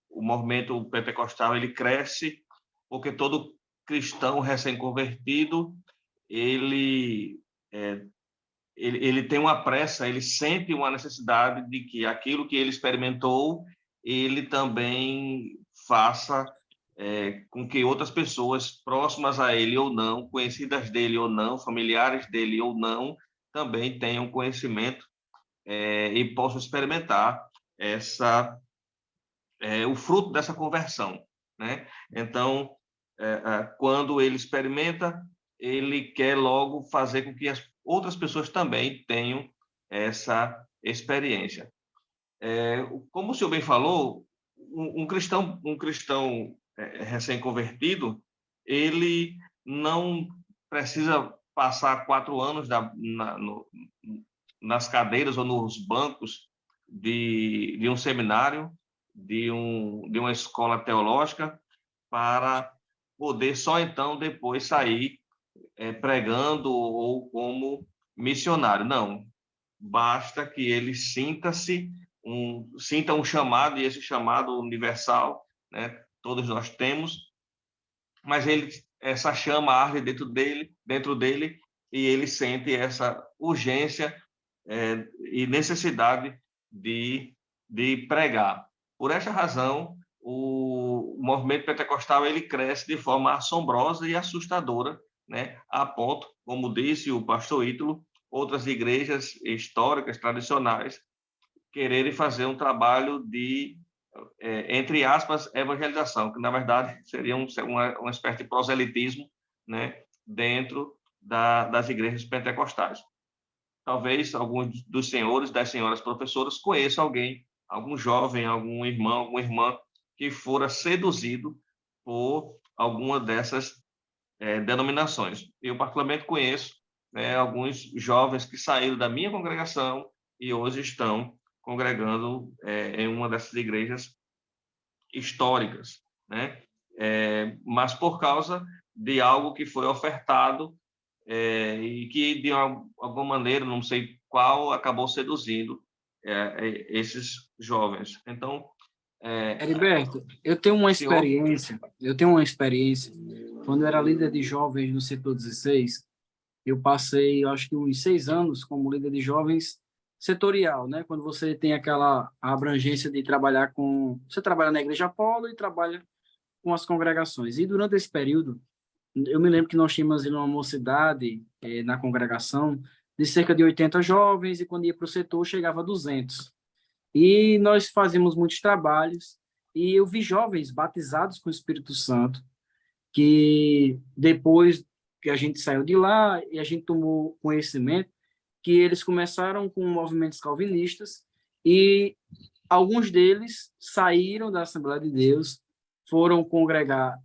O movimento pentecostal ele cresce porque todo cristão recém-convertido ele tem uma pressa, ele sente uma necessidade de que aquilo que ele experimentou ele também faça com que outras pessoas próximas a ele ou não, conhecidas dele ou não, familiares dele ou não, também tenham conhecimento e possam experimentar o fruto dessa conversão, né? Então, quando ele experimenta, ele quer logo fazer com que as outras pessoas também tenham essa experiência. Como o senhor bem falou, um cristão recém-convertido, ele não precisa passar 4 anos nas cadeiras ou nos bancos de um seminário, de uma escola teológica, para poder só então depois sair pregando ou como missionário. Não, basta que ele sinta um chamado, e esse chamado universal, né, todos nós temos, mas essa chama arde dentro dele, e ele sente essa urgência e necessidade de pregar. Por esta razão, o movimento pentecostal ele cresce de forma assombrosa e assustadora, né? A ponto, como disse o pastor Ítalo, outras igrejas históricas, tradicionais, quererem fazer um trabalho de entre aspas, evangelização, que, na verdade, seria uma espécie de proselitismo, né, dentro das igrejas pentecostais. Talvez alguns dos senhores, das senhoras professoras, conheçam alguém, algum jovem, algum irmão, alguma irmã, que fora seduzido por alguma dessas denominações. Eu, particularmente, conheço, né, alguns jovens que saíram da minha congregação e hoje estão congregando em uma dessas igrejas históricas, né? Mas por causa de algo que foi ofertado e que, de alguma maneira, não sei qual, acabou seduzindo esses jovens. Então, Heriberto, eu tenho uma experiência, quando eu era líder de jovens no setor 16, eu passei, acho que uns 6 anos como líder de jovens setorial, né? Quando você tem aquela abrangência de trabalhar com... Você trabalha na Igreja Apolo e trabalha com as congregações. E durante esse período, eu me lembro que nós tínhamos uma mocidade na congregação de cerca de 80 jovens, e quando ia para o setor chegava a 200. E nós fazíamos muitos trabalhos, e eu vi jovens batizados com o Espírito Santo, que depois que a gente saiu de lá e a gente tomou conhecimento, que eles começaram com movimentos calvinistas, e alguns deles saíram da Assembleia de Deus,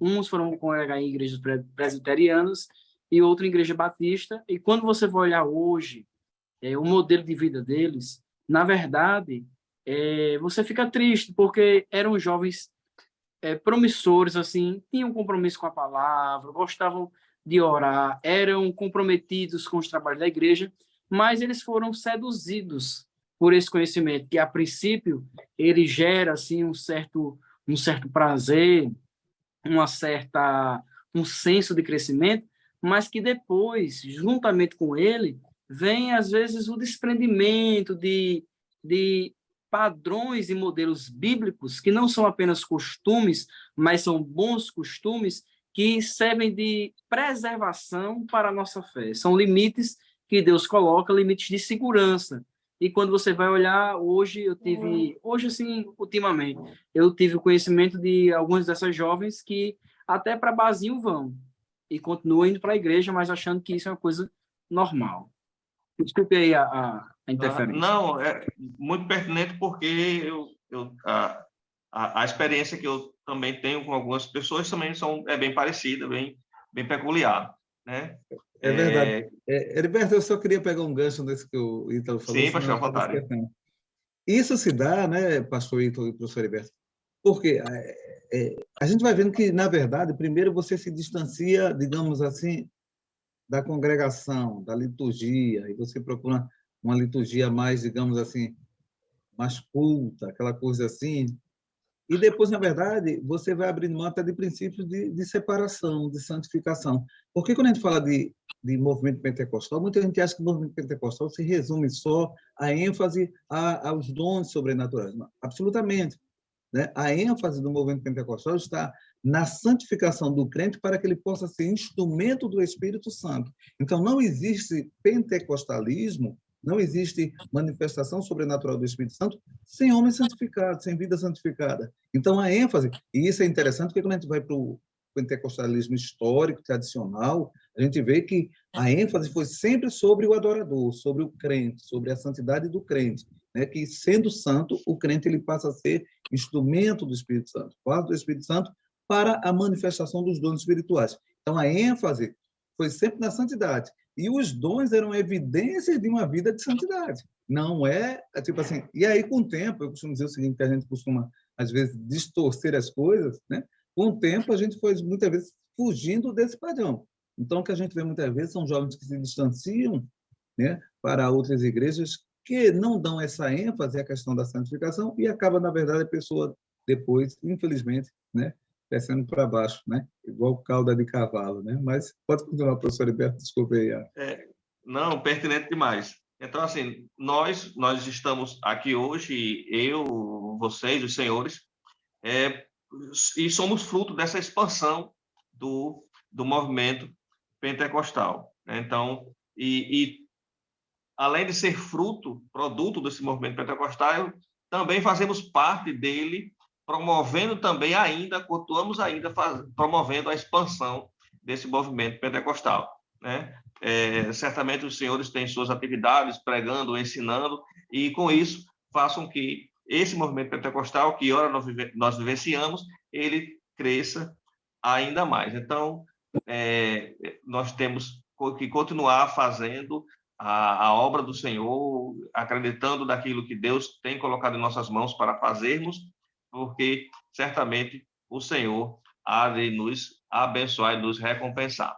uns foram congregar em igrejas presbiterianas e outro em igreja batista, e quando você vai olhar hoje o modelo de vida deles, na verdade, você fica triste, porque eram jovens promissores, assim, tinham compromisso com a palavra, gostavam de orar, eram comprometidos com os trabalhos da igreja, mas eles foram seduzidos por esse conhecimento, que a princípio ele gera assim um certo prazer, um senso de crescimento, mas que depois, juntamente com ele, vem às vezes o desprendimento de padrões e modelos bíblicos que não são apenas costumes, mas são bons costumes que servem de preservação para a nossa fé. São limites que Deus coloca, limites de segurança. E quando você vai olhar, hoje, assim, ultimamente, eu tive o conhecimento de algumas dessas jovens que até para barzinho vão e continuam indo para a igreja, mas achando que isso é uma coisa normal. Desculpe aí a interferência. Não, é muito pertinente, porque a experiência que eu também tenho com algumas pessoas também é bem parecida, bem peculiar, né? É verdade. Heriberto, eu só queria pegar um gancho nesse que o Ítalo falou. Sim, pastor, à vontade. Isso se dá, né, pastor Ítalo e professor Heriberto, porque a gente vai vendo que, na verdade, primeiro você se distancia, digamos assim, da congregação, da liturgia, e você procura uma liturgia mais, digamos assim, mais culta, aquela coisa assim. E depois, na verdade, você vai abrindo mão até de princípios de separação, de santificação. Porque quando a gente fala de movimento pentecostal, muita gente acha que o movimento pentecostal se resume só à ênfase aos dons sobrenaturais. Não, absolutamente. Né? A ênfase do movimento pentecostal está na santificação do crente para que ele possa ser instrumento do Espírito Santo. Então, não existe pentecostalismo, não existe manifestação sobrenatural do Espírito Santo sem homem santificado, sem vida santificada. Então, a ênfase, e isso é interessante, porque quando a gente vai para o pentecostalismo histórico, tradicional, a gente vê que a ênfase foi sempre sobre o adorador, sobre o crente, sobre a santidade do crente, né? Que, sendo santo, o crente ele passa a ser instrumento do Espírito Santo, vaso do Espírito Santo para a manifestação dos dons espirituais. Então, a ênfase foi sempre na santidade. E os dons eram evidências de uma vida de santidade. Não tipo assim... E aí, com o tempo, eu costumo dizer o seguinte, que a gente costuma, às vezes, distorcer as coisas, né? Com o tempo, a gente foi, muitas vezes, fugindo desse padrão. Então, o que a gente vê, muitas vezes, são jovens que se distanciam, né, para outras igrejas que não dão essa ênfase à questão da santificação e acaba, na verdade, a pessoa depois, infelizmente, né, descendo para baixo, né? Igual cauda de cavalo, né? Mas pode continuar, professor Heriberto, desculpe aí. Não, pertinente demais. Então, assim, nós estamos aqui hoje, eu, vocês, os senhores, e somos fruto dessa expansão do movimento pentecostal. Então, além de ser produto desse movimento pentecostal, também fazemos parte dele, promovendo também ainda, continuamos ainda promovendo a expansão desse movimento pentecostal, né? Certamente os senhores têm suas atividades, pregando, ensinando, e com isso façam que esse movimento pentecostal, que ora nós vivenciamos, ele cresça ainda mais. Então, nós temos que continuar fazendo a obra do Senhor, acreditando naquilo que Deus tem colocado em nossas mãos para fazermos, porque certamente o Senhor há de nos abençoar e nos recompensar.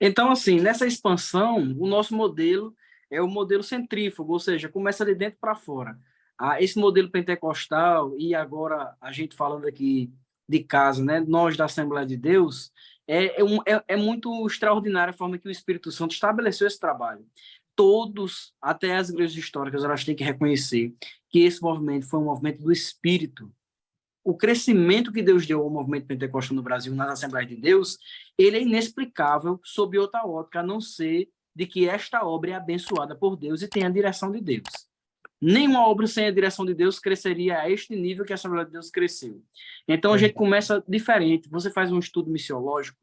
Então, assim, nessa expansão, o nosso modelo é o modelo centrífugo, ou seja, começa de dentro para fora. Esse modelo pentecostal, e agora a gente falando aqui de casa, né, nós da Assembleia de Deus, é muito extraordinária a forma que o Espírito Santo estabeleceu esse trabalho. Todos, até as igrejas históricas, elas têm que reconhecer que esse movimento foi um movimento do Espírito. O crescimento que Deus deu ao movimento pentecostal no Brasil, nas Assembleias de Deus, ele é inexplicável sob outra ótica, a não ser de que esta obra é abençoada por Deus e tem a direção de Deus. Nenhuma obra sem a direção de Deus cresceria a este nível que a Assembleia de Deus cresceu. Então, a gente começa diferente. Você faz um estudo missiológico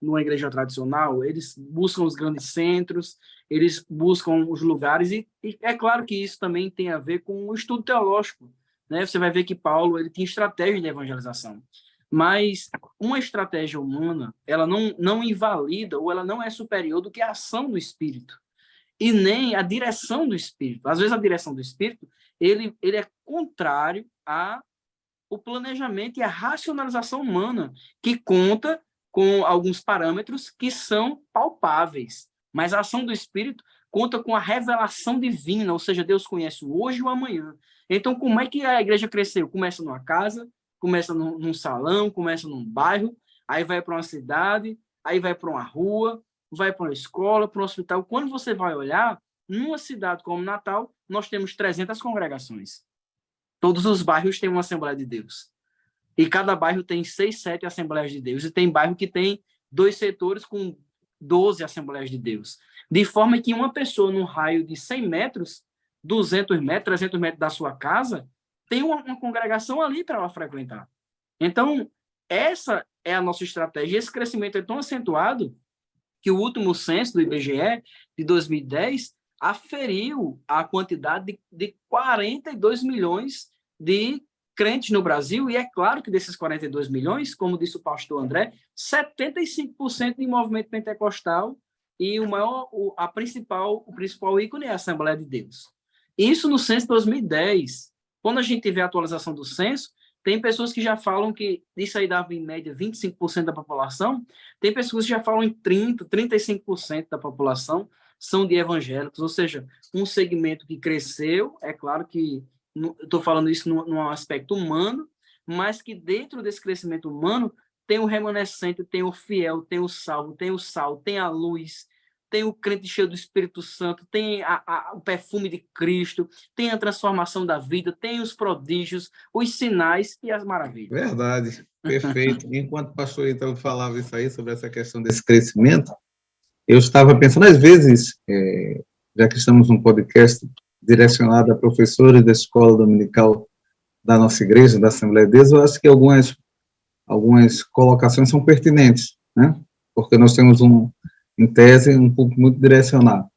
numa igreja tradicional, eles buscam os grandes centros, eles buscam os lugares, e é claro que isso também tem a ver com o estudo teológico, né? Você vai ver que Paulo ele tinha estratégia de evangelização, mas uma estratégia humana, ela não invalida ou ela não é superior do que a ação do Espírito e nem a direção do Espírito. Às vezes a direção do Espírito ele é contrário ao planejamento e à racionalização humana, que conta com alguns parâmetros que são palpáveis, mas a ação do Espírito conta com a revelação divina, ou seja, Deus conhece o hoje e o amanhã. Então, como é que a igreja cresceu? Começa numa casa, começa num salão, começa num bairro, aí vai para uma cidade, aí vai para uma rua, vai para uma escola, para um hospital. Quando você vai olhar, numa cidade como Natal, nós temos 300 congregações. Todos os bairros têm uma Assembleia de Deus. E cada bairro tem 6, 7 Assembleias de Deus. E tem bairro que tem 2 setores com 12 Assembleias de Deus. De forma que uma pessoa num raio de 100 metros, 200 metros, 300 metros da sua casa, tem uma congregação ali para ela frequentar. Então, essa é a nossa estratégia. Esse crescimento é tão acentuado que o último censo do IBGE, de 2010, aferiu a quantidade de 42 milhões de crentes no Brasil, e é claro que desses 42 milhões, como disse o pastor André, 75% de movimento pentecostal, e o principal ícone é a Assembleia de Deus. Isso no censo de 2010. Quando a gente tiver a atualização do censo, tem pessoas que já falam que isso aí dava em média 25% da população, tem pessoas que já falam em 30%, 35% da população são de evangélicos, ou seja, um segmento que cresceu, é claro que estou falando isso num aspecto humano, mas que dentro desse crescimento humano tem o remanescente, tem o fiel, tem o salvo, tem o sal, tem a luz, tem o crente cheio do Espírito Santo, tem o perfume de Cristo, tem a transformação da vida, tem os prodígios, os sinais e as maravilhas. Verdade, perfeito. Enquanto o pastor Ítalo falava isso aí, sobre essa questão desse crescimento, eu estava pensando, às vezes, já que estamos num podcast direcionado a professores da escola dominical da nossa igreja, da Assembleia de Deus, eu acho que algumas colocações são pertinentes, né? Porque nós temos, em tese, um público muito direcionado.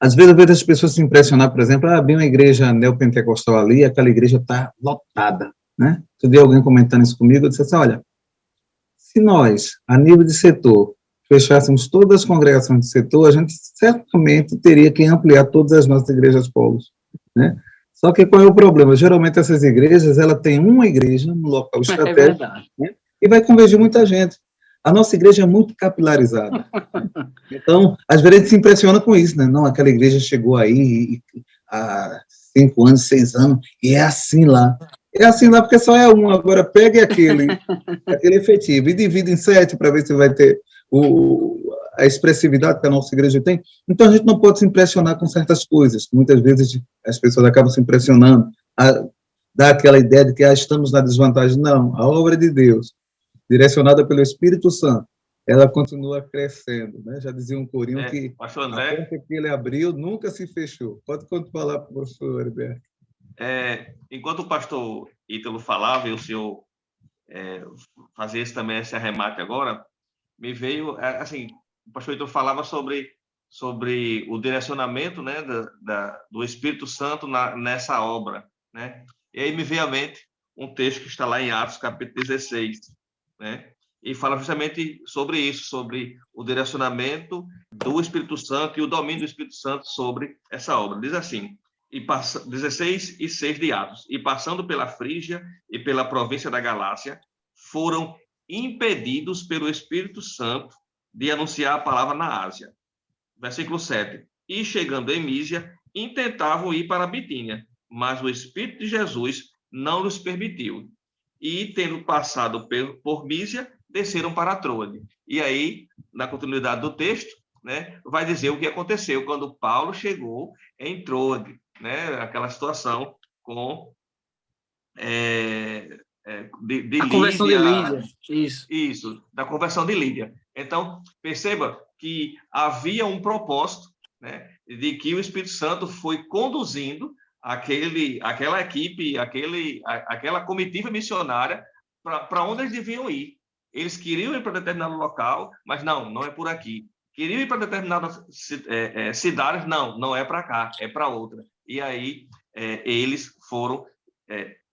Às vezes, eu vejo as pessoas se impressionar, por exemplo, abrir uma igreja neopentecostal ali, aquela igreja está lotada, né? Eu vi alguém comentando isso comigo, eu disse assim, olha, se nós, a nível de setor, fechássemos todas as congregações do setor, a gente certamente teria que ampliar todas as nossas igrejas polos, né? Só que qual é o problema? Geralmente essas igrejas, ela tem uma igreja no local estratégico, né? E vai convergir muita gente. A nossa igreja é muito capilarizada. Então, às vezes a gente se impressiona com isso, né? Não, aquela igreja chegou aí há 5 anos, 6 anos, e é assim lá. É assim lá porque só é um, agora pegue aquele efetivo e divide em 7 para ver se vai ter a expressividade que a nossa igreja tem. Então, a gente não pode se impressionar com certas coisas. Muitas vezes as pessoas acabam se impressionando, dá aquela ideia de que estamos na desvantagem. Não, a obra de Deus, direcionada pelo Espírito Santo, ela continua crescendo, né? Já dizia um corinho que a porta que ele abriu nunca se fechou. Pode falar, professor Heriberto. Enquanto o pastor Ítalo falava, e o senhor fazer esse arremate agora, me veio, assim, o pastor Ítalo falava sobre o direcionamento, né, do Espírito Santo nessa obra, né? E aí me veio à mente um texto que está lá em Atos, capítulo 16, né? E fala justamente sobre isso, sobre o direcionamento do Espírito Santo e o domínio do Espírito Santo sobre essa obra. Diz assim, 16 e 6 de Atos, e passando pela Frígia e pela província da Galácia, foram impedidos pelo Espírito Santo de anunciar a palavra na Ásia. Versículo 7. E chegando em Mísia, intentavam ir para a Bitínia, mas o Espírito de Jesus não lhes permitiu. E, tendo passado por Mísia, desceram para a Troade. E aí, na continuidade do texto, né, vai dizer o que aconteceu quando Paulo chegou em Troade, né, aquela situação com de A conversão de Lídia. Lídia, Isso, da conversão de Lídia. Então, perceba que havia um propósito, né, de que o Espírito Santo foi conduzindo aquela equipe, aquela comitiva missionária para onde eles deviam ir. Eles queriam ir para determinado local, mas não é por aqui. Queriam ir para determinadas cidades, não é para cá, é para outra. E aí eles foram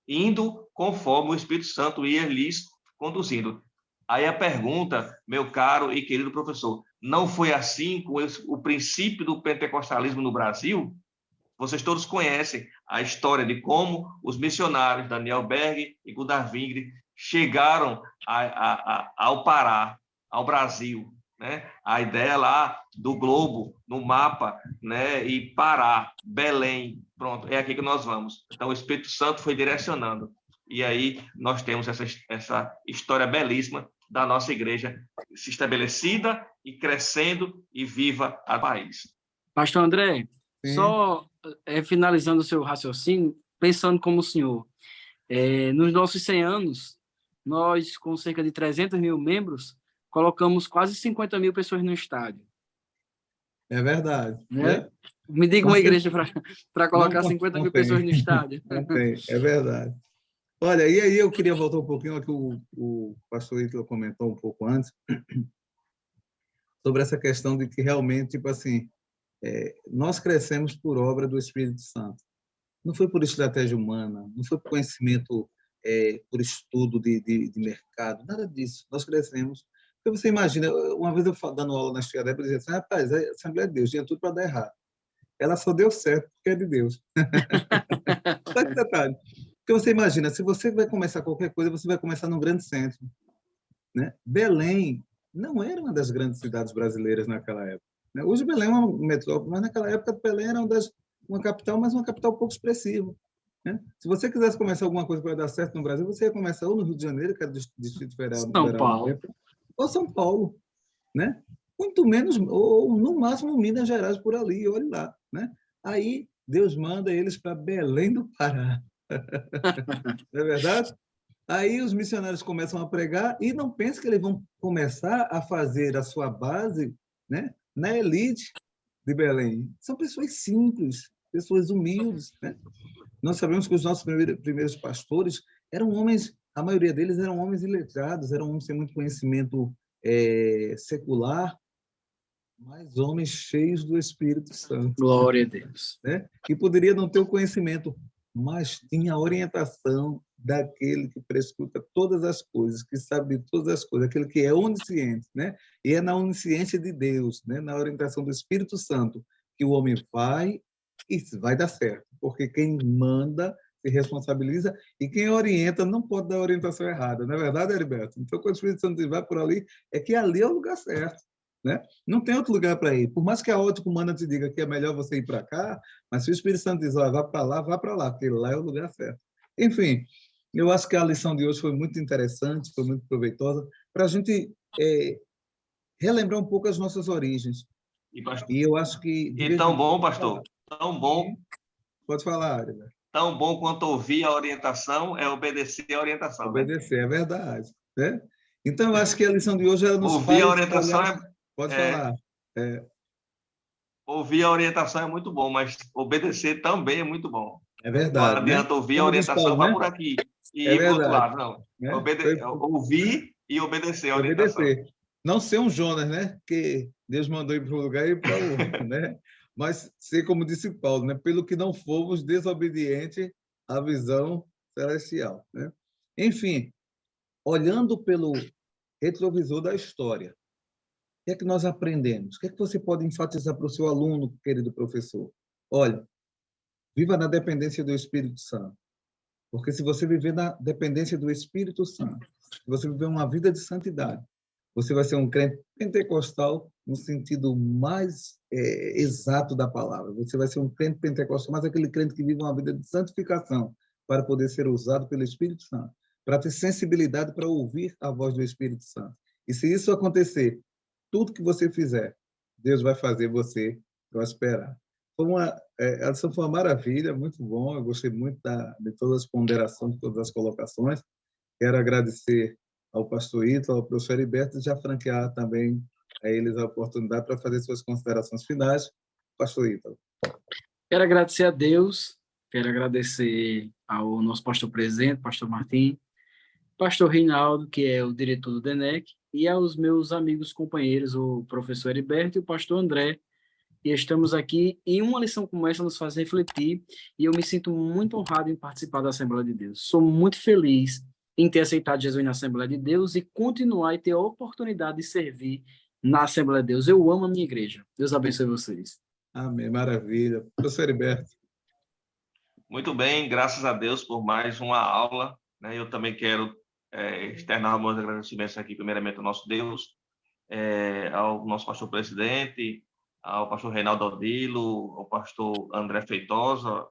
indo conforme o Espírito Santo ia lhes conduzindo. Aí a pergunta, meu caro e querido professor, não foi assim com o princípio do pentecostalismo no Brasil? Vocês todos conhecem a história de como os missionários Daniel Berg e Gunnar Wingre chegaram ao Pará, ao Brasil, né? A ideia lá do globo, no mapa, né? E Pará, Belém, pronto, é aqui que nós vamos. Então, o Espírito Santo foi direcionando. E aí nós temos essa história belíssima da nossa igreja se estabelecida e crescendo e viva a país. Pastor André, Sim. só finalizando o seu raciocínio, pensando como o senhor, nos nossos 100 anos, nós, com cerca de 300 mil membros, colocamos quase 50 mil pessoas no estádio. É verdade. Né? Me diga uma igreja para colocar não, 50 não mil tem. pessoas no estádio. Não tem, é verdade. Olha, e aí eu queria voltar um pouquinho ao que o pastor Ítalo comentou um pouco antes, sobre essa questão de que realmente, tipo assim, nós crescemos por obra do Espírito Santo. Não foi por estratégia humana, não foi por conhecimento, por estudo de mercado, nada disso. Nós crescemos. Porque você imagina, uma vez eu dando aula na Estrada, eu dizia assim, rapaz, a Assembleia de Deus tinha tudo para dar errado. Ela só deu certo porque é de Deus. Só que detalhe. Porque você imagina, se você vai começar qualquer coisa, você vai começar num grande centro, né? Belém não era uma das grandes cidades brasileiras naquela época, né? Hoje Belém é uma metrópole, mas naquela época Belém era uma capital, mas uma capital pouco expressiva, né? Se você quisesse começar alguma coisa para dar certo no Brasil, você ia começar ou no Rio de Janeiro, que era o Distrito Federal São Paulo, ou São Paulo, né? Muito menos, ou no máximo Minas Gerais por ali, olhe lá, né? Aí Deus manda eles para Belém do Pará. Não é verdade? Aí os missionários começam a pregar e não pensam que eles vão começar a fazer a sua base, né, na elite de Belém. São pessoas simples, pessoas humildes, né? Nós sabemos que os nossos primeiros pastores eram homens, a maioria deles eram homens iletrados, eram homens sem muito conhecimento secular, mas homens cheios do Espírito Santo. Glória a Deus. Né? Que poderia não ter o conhecimento, mas tinha a orientação daquele que prescruta todas as coisas, que sabe de todas as coisas, aquele que é onisciente, né? E é na onisciência de Deus, né? Na orientação do Espírito Santo, que o homem vai e vai dar certo, porque quem manda se responsabiliza e quem orienta não pode dar orientação errada, não é verdade, Heriberto? Então, quando o Espírito Santo vai por ali, é que ali é o lugar certo. Né? Não tem outro lugar para ir. Por mais que a ótica humana te diga que é melhor você ir para cá, mas se o Espírito Santo diz, vá para lá, porque lá é o lugar certo. Enfim, eu acho que a lição de hoje foi muito interessante, foi muito proveitosa, para a gente relembrar um pouco as nossas origens. E eu acho que... E tão bom, pastor, tão bom... Pode falar, Ariel. Tão bom quanto ouvir a orientação é obedecer a orientação. Obedecer, né? É verdade. Né? Então, eu acho que a lição de hoje ela nos ouvir a orientação Pode falar. Ouvir a orientação é muito bom, mas obedecer também é muito bom. É verdade. Não adianta ouvir a orientação, vá por aqui. e É ir para o outro verdade, lado, não. né? Ouvir e obedecer a orientação. Obedecer. Não ser um Jonas, né? Que Deus mandou ir para um lugar e ir para o outro, né? Mas ser, como disse Paulo, né? Pelo que não fomos desobedientes à visão celestial, né? Enfim, olhando pelo retrovisor da história, o que é que nós aprendemos? O que é que você pode enfatizar para o seu aluno, querido professor? Olha, viva na dependência do Espírito Santo. Porque se você viver na dependência do Espírito Santo, se você viver uma vida de santidade, você vai ser um crente pentecostal no sentido mais exato da palavra. Você vai ser um crente pentecostal, mas aquele crente que vive uma vida de santificação para poder ser usado pelo Espírito Santo, para ter sensibilidade para ouvir a voz do Espírito Santo. E se isso acontecer, tudo que você fizer, Deus vai fazer você prosperar. A lição foi uma maravilha, muito bom. Eu gostei muito de todas as ponderações, de todas as colocações. Quero agradecer ao pastor Ítalo, ao professor Heriberto, e já franquear também a eles a oportunidade para fazer suas considerações finais. Pastor Ítalo. Quero agradecer a Deus, quero agradecer ao nosso pastor presidente, pastor Martim, pastor Reinaldo, que é o diretor do DENEC, e aos meus amigos companheiros, o professor Heriberto e o pastor André. E estamos aqui em uma lição como essa nos faz refletir, e eu me sinto muito honrado em participar da Assembleia de Deus. Sou muito feliz em ter aceitado Jesus na Assembleia de Deus e continuar e ter a oportunidade de servir na Assembleia de Deus. Eu amo a minha igreja. Deus abençoe vocês. Amém, maravilha. Professor Heriberto. Muito bem, graças a Deus por mais uma aula, né? Eu também quero externar meus agradecimentos aqui, primeiramente ao nosso Deus, ao nosso pastor presidente, ao pastor Reinaldo Odilo, ao pastor André Feitosa,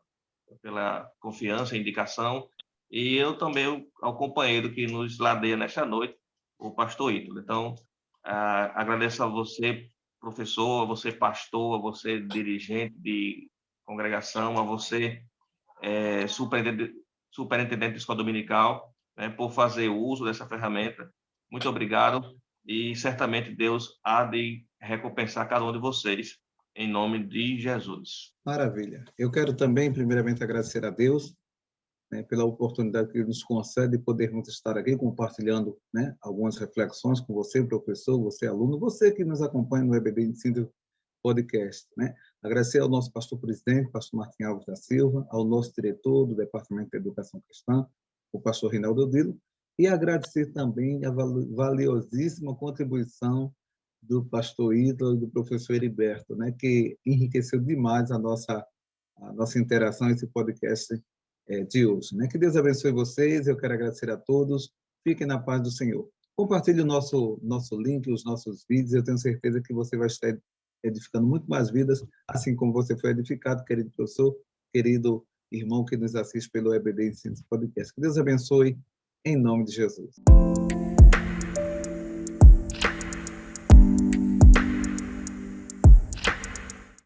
pela confiança e indicação, e eu também ao companheiro que nos ladeia nesta noite, o pastor Ítalo. Então, agradeço a você, professor, a você, pastor, a você, dirigente de congregação, a você, superintendente de escola dominical, né, por fazer uso dessa ferramenta. Muito obrigado e certamente Deus há de recompensar cada um de vocês, em nome de Jesus. Maravilha. Eu quero também, primeiramente, agradecer a Deus, né, pela oportunidade que Ele nos concede de podermos estar aqui compartilhando, né, algumas reflexões com você, professor, você, aluno, você que nos acompanha no EBD Ensino Podcast, né? Agradecer ao nosso pastor presidente, pastor Martim Alves da Silva, ao nosso diretor do Departamento de Educação Cristã, o pastor Reinaldo Odilo, e agradecer também a valiosíssima contribuição do pastor Ítalo e do professor Heriberto, né, que enriqueceu demais a nossa interação, esse podcast de hoje. Né? Que Deus abençoe vocês, eu quero agradecer a todos, fiquem na paz do Senhor. Compartilhe o nosso link, os nossos vídeos, eu tenho certeza que você vai estar edificando muito mais vidas, assim como você foi edificado, querido professor, querido irmão que nos assiste pelo EBD Ensino Podcast. Que Deus abençoe, em nome de Jesus.